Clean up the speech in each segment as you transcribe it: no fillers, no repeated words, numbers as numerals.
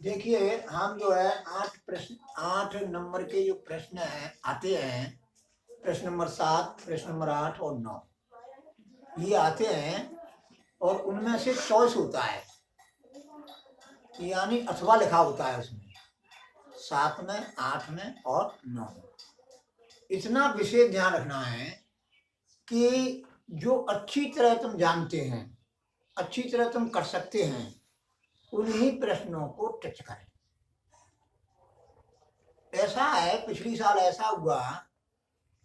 देखिए हम जो है 8 नंबर के जो प्रश्न हैं आते हैं, प्रश्न नंबर 7, प्रश्न नंबर 8 और 9 ये आते हैं और उनमें से चॉइस होता है, यानी अथवा लिखा होता है उसमें 7 में, 8 में और 9 में। इतना विशेष ध्यान रखना है कि जो अच्छी तरह तुम जानते हैं, अच्छी तरह तुम कर सकते हैं, उन्हीं प्रश्नों को टच करें। ऐसा है, पिछली साल ऐसा हुआ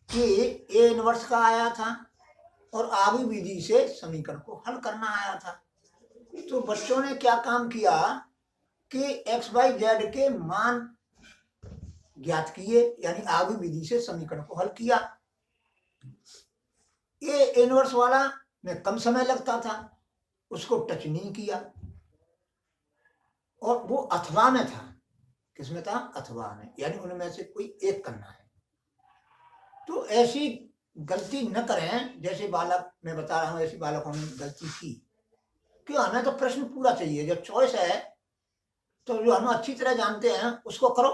कि ए इनवर्स का आया था और आवी विधि से समीकरण को हल करना आया था। तो बच्चों ने क्या काम किया कि एक्स वाई जेड के मान ज्ञात किए, यानी आवी विधि से समीकरण को हल किया। ये इनवर्स वाला में कम समय लगता था, उसको टच नहीं किया और वो अथवा में था। किसमें था? अथवा में, यानी उनमें से कोई एक करना है। तो ऐसी गलती न करें, जैसे बालक मैं बता रहा हूं, ऐसी बालकों ने गलती की कि हमें तो प्रश्न पूरा चाहिए। जब चॉइस है तो जो हम अच्छी तरह जानते हैं उसको करो।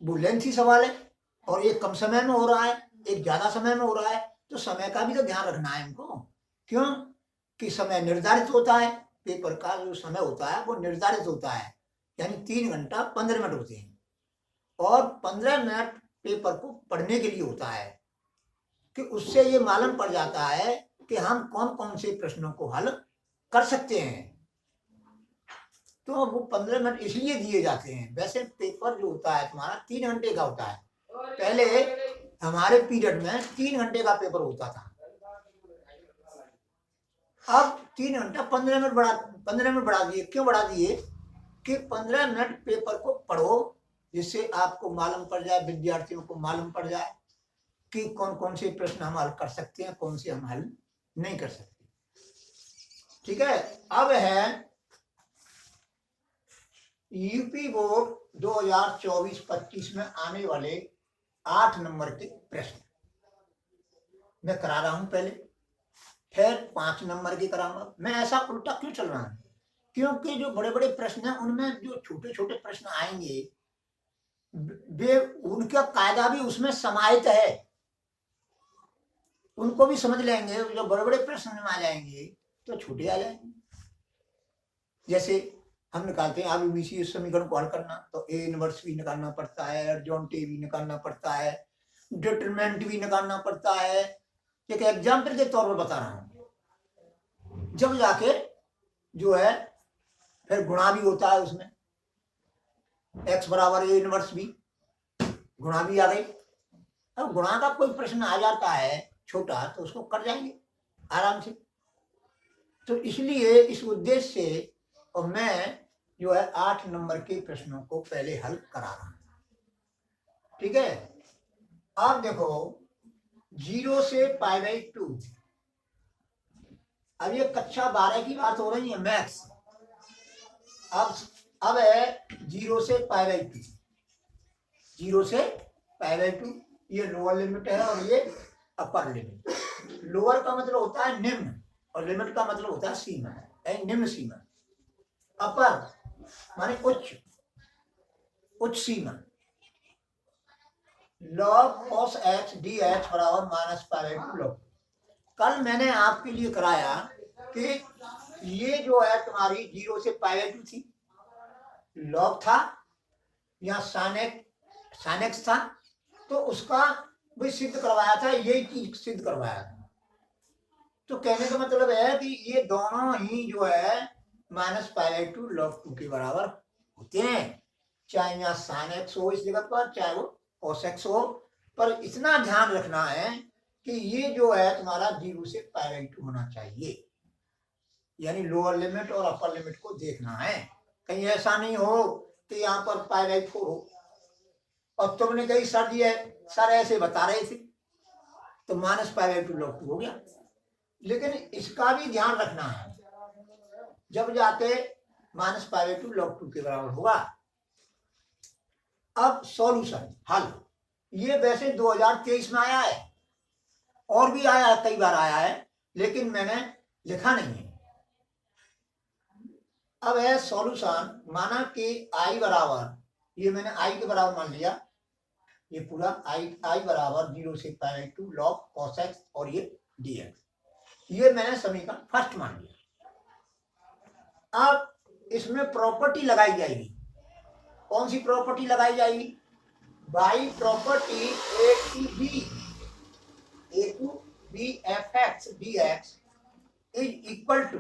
वो लेंथी सवाल है और एक कम समय में हो रहा है, एक ज्यादा समय में हो रहा है, तो समय का भी तो ध्यान रखना है इनको। क्यों कि समय निर्धारित होता है, पेपर का जो समय होता है वो निर्धारित होता है, यानी 3 घंटा 15 मिनट होते हैं और 15 मिनट पेपर को पढ़ने के लिए होता है कि उससे ये मालूम पड़ जाता है कि हम कौन कौन से प्रश्नों को हल कर सकते हैं। तो वो 15 मिनट इसलिए दिए जाते हैं। वैसे पेपर जो होता है तुम्हारा 3 घंटे का होता है। पहले हमारे पीरियड में 3 घंटे का पेपर होता था, अब 3 घंटा 15 मिनट बढ़ा दिए। क्यों बढ़ा दिए? कि 15 मिनट पेपर को पढ़ो, जिससे आपको मालूम पड़ जाए, विद्यार्थियों को मालूम पड़ जाए कि कौन कौन से प्रश्न हम हल कर सकते हैं, कौन से हम हल नहीं कर सकते। ठीक है। अब है यूपी बोर्ड 2024-25 में आने वाले 8 नंबर के प्रश्न मैं करा रहा हूं पहले, फिर 5 नंबर के कराऊंगा। मैं ऐसा उल्टा क्यों चल रहा हूं? क्योंकि जो बड़े बड़े प्रश्न हैं उनमें जो छोटे छोटे प्रश्न आएंगे वे उनका कायदा भी उसमें समाहित है, उनको भी समझ लेंगे। जो बड़े बड़े प्रश्न में आ जाएंगे तो छोटे आ जाएंगे। जैसे हम निकालते हैं आबीसी समीकरण को हल करना, तो ए इनवर्स भी निकालना पड़ता है, एडजॉइंट भी निकालना पड़ता है, डिटरमिनेंट भी निकालना पड़ता है। एक एग्जाम्पल के तौर पर बता रहा हूं। जब जाके जो है फिर गुणा भी होता है उसमें, एक्स बराबर ए इनवर्स भी, गुणा भी आ गई। अब गुणा का कोई प्रश्न आ जाता है छोटा तो उसको कर जाएंगे आराम से। तो इसलिए इस उद्देश्य से और मैं जो है 8 नंबर के प्रश्नों को पहले हल करा रहा हूं। ठीक है। आप देखो 0 से π/2, अब ये कक्षा 12 की बात हो रही है, मैथ्स। अब है 0 से π/2, 0 से π/2 ये लोअर लिमिट है और ये अपर लिमिट। लोअर का मतलब होता है निम्न और लिमिट का मतलब होता है सीमा, है निम्न सीमा। अपर माने उच्च, उच्च सीमा। log cos x dx बराबर -π/2 log। कल मैंने आपके लिए कराया कि ये जो है तुम्हारी 0 से π/2 थी, log था या sin x था, तो उसका भी सिद्ध करवाया था, यही चीज सिद्ध करवाया था। तो कहने का मतलब है कि ये दोनों ही जो है -π/2 log 2 के बराबर होते हैं, चाहे यहाँ sin x हो इस जगह पर, चाहे वो cos x हो। पर इतना ध्यान रखना है कि ये जो है तुम्हारा 0 से π/2 होना चाहिए, यानी लोअर लिमिट और अपर लिमिट को देखना है। कहीं ऐसा नहीं हो कि यहाँ पर π/4 हो और तुमने कहीं सर दिया सर ऐसे बता रहे थे तो -π/2 log 2 हो गया। लेकिन इसका भी ध्यान रखना है, जब जाके -π/2 log 2 के बराबर होगा। अब सॉल्यूशन हल, ये वैसे 2023 में आया है और भी आया है, कई बार आया है, लेकिन मैंने लिखा नहीं है। अब है सॉल्यूशन, माना कि आई बराबर, ये मैंने आई के बराबर मान लिया, ये पूरा आई बराबर 0 से पाई टू लॉग कॉस एक्स और ये dx, ये मैंने समीकरण फर्स्ट मान लिया। अब इसमें प्रॉपर्टी लगाई जाएगी। कौन सी प्रॉपर्टी लगाई जाएगी? By property a to b f x d x is equal to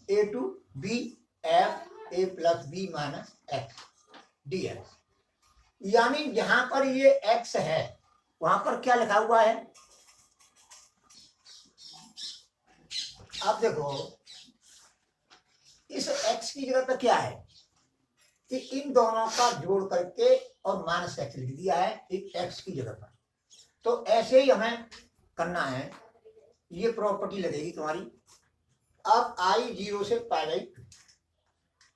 a to b f a plus b minus x d x. यानी जहां पर ये एक्स है वहां पर क्या लिखा हुआ है? आप देखो, इस एक्स की जगह पर क्या है कि इन दोनों का जोड़ करके और माइनस एक्स लिख दिया है एक एक्स की जगह पर। तो ऐसे ही हमें करना है, ये प्रॉपर्टी लगेगी तुम्हारी। अब आई 0 से पाई बाई टू,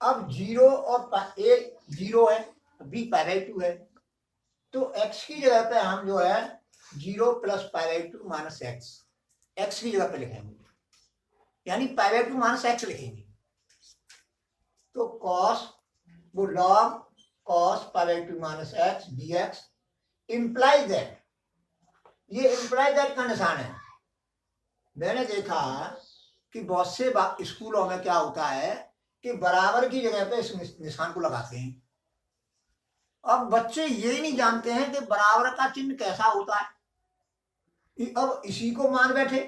अब 0 और ए 0 है, बी पाई बाई टू है, तो एक्स की जगह पे हम जो है 0 plus pi by to minus x की जगह पे लिखेंगे, यानी पाई बाई टू माइनस एक्स लिखेंगे। तो कॉस, वो log cos pi by to minus x d x implies that, ये इम्प्लाइज दैट का निशान है। मैंने देखा कि बहुत से स्कूलों में क्या होता है कि बराबर की जगह पे इस निशान को लगाते हैं। अब बच्चे ये नहीं जानते हैं कि बराबर का चिन्ह कैसा होता है। अब इसी को मान बैठे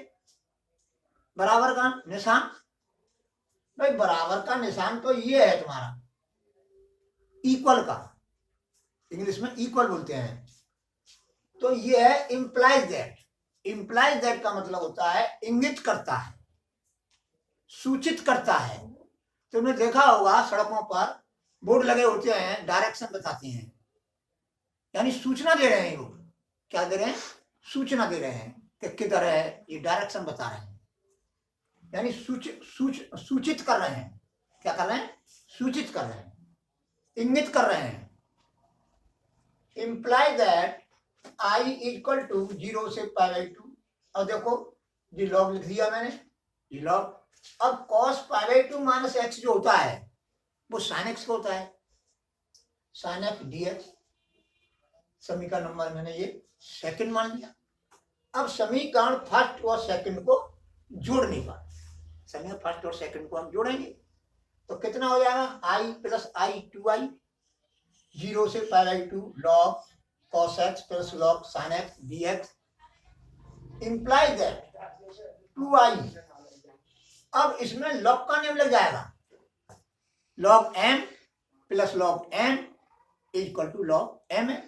बराबर का निशान। भाई बराबर का निशान तो ये है तुम्हारा इक्वल का, इंग्लिश में इक्वल बोलते हैं। तो ये है इम्प्लाइज दैट। इम्प्लाइज दैट का मतलब होता है इंगित करता है, सूचित करता है। तुमने देखा होगा सड़कों पर बोर्ड लगे होते हैं, डायरेक्शन बताते हैं, यानी सूचना दे रहे हैं। वो क्या दे रहे हैं? सूचना दे रहे हैं कि किधर है, ये डायरेक्शन बता रहे हैं, यानी सूचित कर रहे हैं। क्या कर रहे हैं? सूचित कर रहे हैं, इंगित कर रहे हैं। Imply that I equal to 0 से पाई बाई टू। अब देखो जी लॉग लिख दिया मैंने, जी लॉग। अब cos pi by to minus x जो होता है वो साइन एक्स का होता है, साइन एक्स डी एक्स। समीकरण नंबर मैंने ये सेकंड मान लिया। अब समीकरण फर्स्ट और सेकंड को जोड़ने का, समीकरण फर्स्ट और सेकंड को हम जोड़ेंगे तो कितना हो जाएगा? आई प्लस आई टू आई 0 से pi by two log cos x plus log sine x d x imply that 2i। अब इसमें लॉग का नियम लग जाएगा, log m plus log n equal to log m है,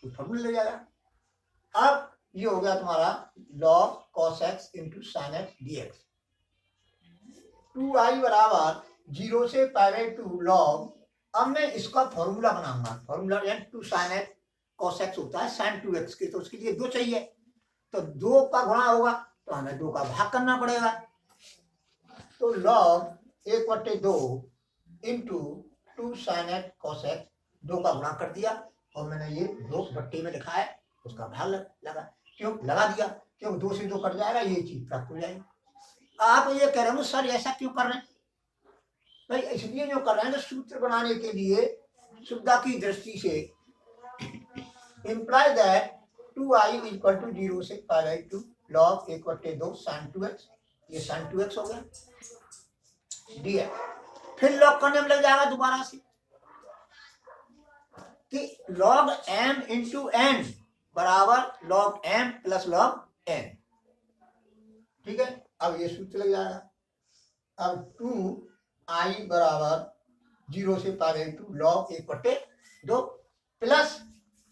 फॉर्मूला लग जाएगा। अब ये हो गया तुम्हारा log cos x into sine x d x. 2i बराबर 0 से पाई बाई टू लॉग। अब मैं इसका फॉर्मूला बनाऊंगा, फॉर्मूला यानी 2 साइन एक्स कॉस एक्स होता है साइन 2x के, तो उसके लिए 2 चाहिए, तो 2 का गुणा होगा तो हमें 2 का भाग करना पड़ेगा। तो log 1/2 into 2 sine x cos x, 2 का गुणा कर दिया और मैंने ये 2 बट्टे में लिखा है, उसका भाग लगा, क्यों लगा दिया? क्यों 2 से 2 कट जाएगा, ये चीज प्राप्त हो जाएगी। आप ये कह रहे हो सर ऐसा क्यों कर रहे हैं? भाई इसलिए जो कर रहे हैं तो सूत्र बनाने के लिए सुविधा की दृष्टि से। Imply that 2i equal to 0 से pi by two log 1/2 sine 2x, ये साइन 2x हो गया dx। फिर लॉग का नियम लग जाएगा दोबारा से कि लॉग m इंटू n बराबर log m plus log n। ठीक है, अब ये सूत्र लग जाएगा। अब 2i बराबर 0 से pi by two log 1/2 plus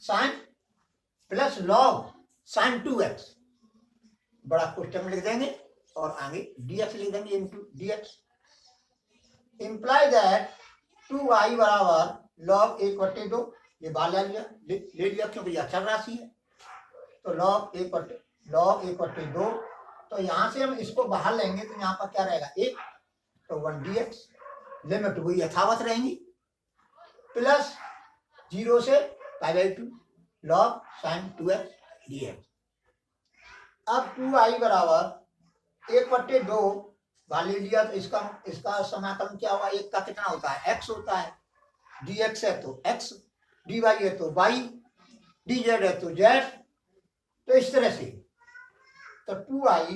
sign plus log sign 2x, बड़ा कोष्टक में लिख देंगे और आगे dx लिख देंगे into dx। Imply that 2i बराबर लॉग 1/2, ये बाहर ले लिया क्योंकि ये अचर राशि है, तो लॉग 1/2। तो यहाँ से हम इसको बाहर लेंगे तो यहाँ पर क्या रहेगा 1, तो 1 dx, लिमिट वही यथावत रहेंगी, प्लस 0 से pi by two log sign 2x dx। अब 2i बराबर 1/2 बाहर ले लिया तो इसका इसका समाकलन क्या हुआ, एक का कितना होता है, x होता है, dx है तो x, dy है तो y, dz है तो z। तो इस तरह से तो 2i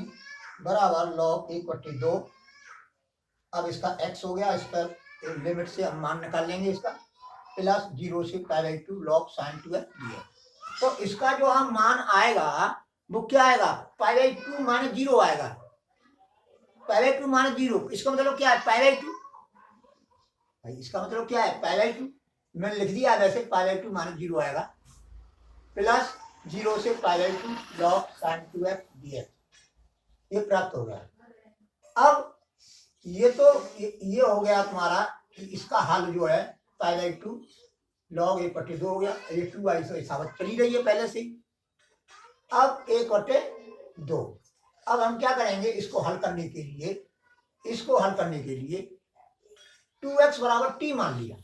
बराबर log 1/2। अब इसका x हो गया, इस पर लिमिट से हम मान निकाल लेंगे इसका, प्लस 0 से π/2 log sin 2x dx। तो इसका जो हम मान आएगा वो क्या आएगा, π/2 माइनस 0 आएगा, π/2 माइनस 0। इसका मतलब क्या है, π/2 भाई, इसका मतलब क्या है, π/2 मैंने लिख दिया वैसे, π/2 माइनस 0 आएगा, प्लस 0 से π/2 log sin 2x dx, ये प्राप्त हो गया। अब ये तो ये हो गया तुम्हारा कि इसका हल जो है π/2 log 1/2 हो गया, ये 2i से हिसाबत चली रही है पहले से। अब 1/2, अब हम क्या करेंगे, इसको हल करने के लिए, इसको हल करने के लिए 2x बराबर t मान लिया।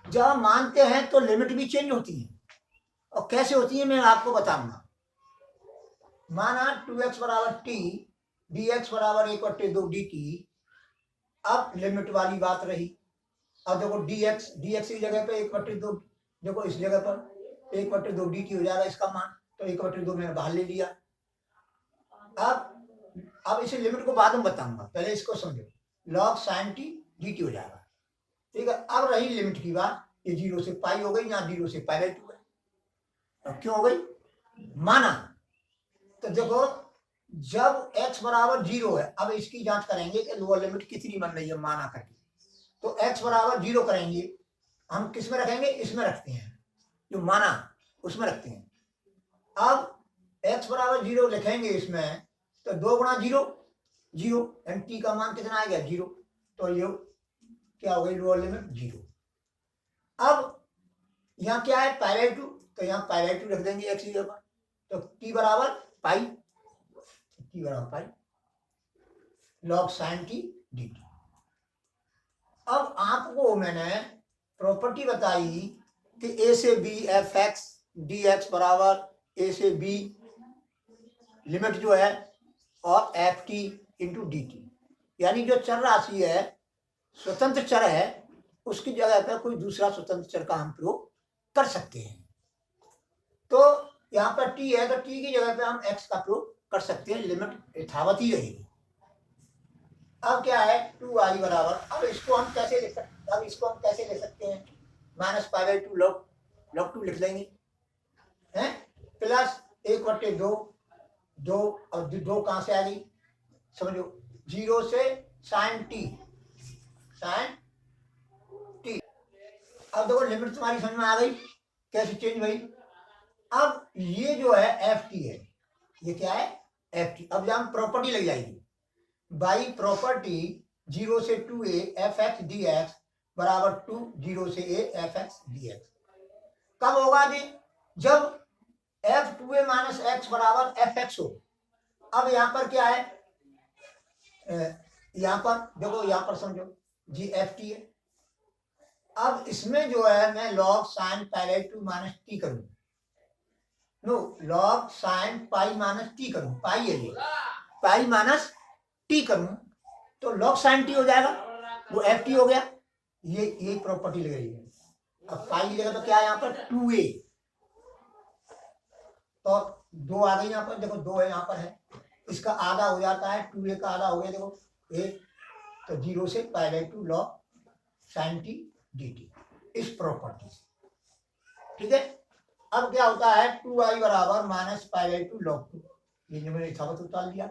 जब हम मानते हैं तो लिमिट भी चेंज होती है, और कैसे होती है मैं आपको बताऊंगा। माना 2x बराबर t, dx बराबर 1/2 dt। अब लिमिट वाली बात रही। अब देखो dx की जगह पे 1/2, देखो इस जगह पर 1/2 dt हो जाएगा इसका मान, तो 1/2 मैंने बाहर ले लिया। अब इसे लिमिट को बाद में बताऊंगा, पहले इसको समझो। log sin t dt हो जाएगा, ठीक है। अब रही लिमिट की बात, ये 0 से पाई हो गई, यहाँ 0 से π/2 है। अब क्यों हो गई, माना तो देखो जब x बराबर 0 है, अब इसकी जांच करेंगे कि लोअर लिमिट कितनी बन रही है माना करके। तो x बराबर 0 करेंगे, हम किस में रखेंगे, इसमें रखते हैं, जो माना उसमें रखते हैं। अब x बराबर 0 लिखेंगे इसमें, तो 2 गुणा 0 0, एंड t का मान कितना आ गया 0, तो ये क्या हो गई, लोअर लिमिट 0। अब यहाँ क्या है π/2, तो यहाँ π/2 रख देंगे x की जगह पर, तो t बराबर पाई, t बराबर पाई log sin t dt। अब आपको मैंने प्रॉपर्टी बताई कि a से b f(x) dx बराबर a से b लिमिट जो है और ft इंटू dt, यानी जो चर राशि है, स्वतंत्र चर है, उसकी जगह पर कोई दूसरा स्वतंत्र चर का हम प्रयोग कर सकते हैं। तो यहाँ पर t है, तो t की जगह पे हम x का प्रयोग कर सकते हैं, लिमिट यथावत ही रहेगी। अब क्या है 2i बराबर, अब इसको हम कैसे लिख सकते हैं, माइनस π/2 log 2 लिख लेंगे, हैं, प्लस 1/2, 2, अब 2 कहां से आ गई, समझो, 0 से sin t। अब देखो लिमिट तुम्हारी समझ में आ गई कैसे चेंज हुई। अब ये जो है ft है, ये क्या है ft। अब जहां प्रॉपर्टी लग जाएगी, बाई प्रॉपर्टी 0 से 2a f(x) dx बराबर 2 0 से a f(x) dx। कब होगा जी, जब f2a माइनस x बराबर fx हो। अब यहाँ पर क्या है, यहाँ पर देखो, यहाँ पर समझो जी ft है। अब इसमें जो है मैं log sin π/2 माइनस टी करूँ, no log sin pi minus T करूँ, पाई है ये, पाई माइनस टी करूँ तो log sin t हो जाएगा, वो ft हो गया। ये प्रॉपर्टी लग रही है। अब पाई की जगह तो क्या है यहाँ पर 2a, तो 2 आ गई यहाँ पर, देखो 2 है यहाँ पर है, इसका आधा हो जाता है, 2a का आधा हो गया, देखो a, तो 0 से π/2 log sin t dt, इस प्रॉपर्टी से, ठीक है। अब क्या होता है 2i बराबर माइनस π/2 log 2, ये मैंने यथावत उतार लिया।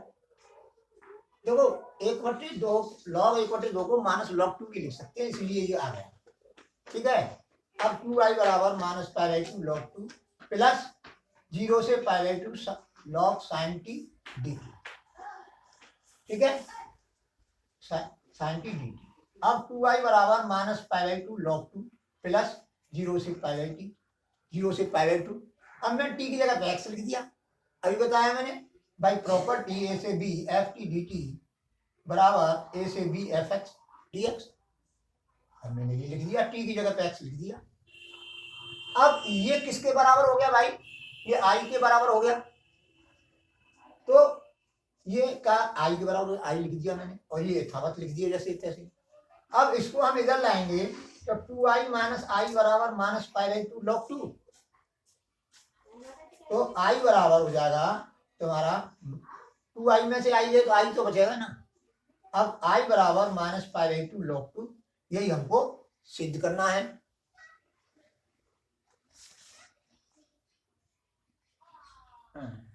देखो 1/2 log 1/2 को माइनस log 2 भी लिख सकते हैं, इसलिए ये आ गया, ठीक है। अब 2i बराबर माइनस π/2 log 2 प्लस 0 से π/2 log sin t dt, ठीक है, sin t dt। अब 2i बराबर माइनस π/2 log 2 प्लस 0 से π/2। अब मैं t की जगह पे x लिख दिया, अभी बताया मैंने, बाई प्रॉपर्टी a से b ft dt बराबर a से b fx dx। अब मैंने ये लिख दिया, t की जगह पे x लिख दिया। अब ये किसके बराबर हो गया भाई, ये i के बराबर हो गया। तो ये का आई के बराबर आई लिख दिया मैंने और ये यथावत लिख दिया जैसे तैसे। अब इसको हम इधर लाएंगे तो 2i माइनस आई बराबर माइनस पाई बाई 2 log 2। तो आई बराबर हो जाएगा तुम्हारा 2i में से आई है तो आई तो बचेगा ना। अब आई बराबर माइनस पाई बाई 2 log 2, यही हमको सिद्ध करना है। हाँ।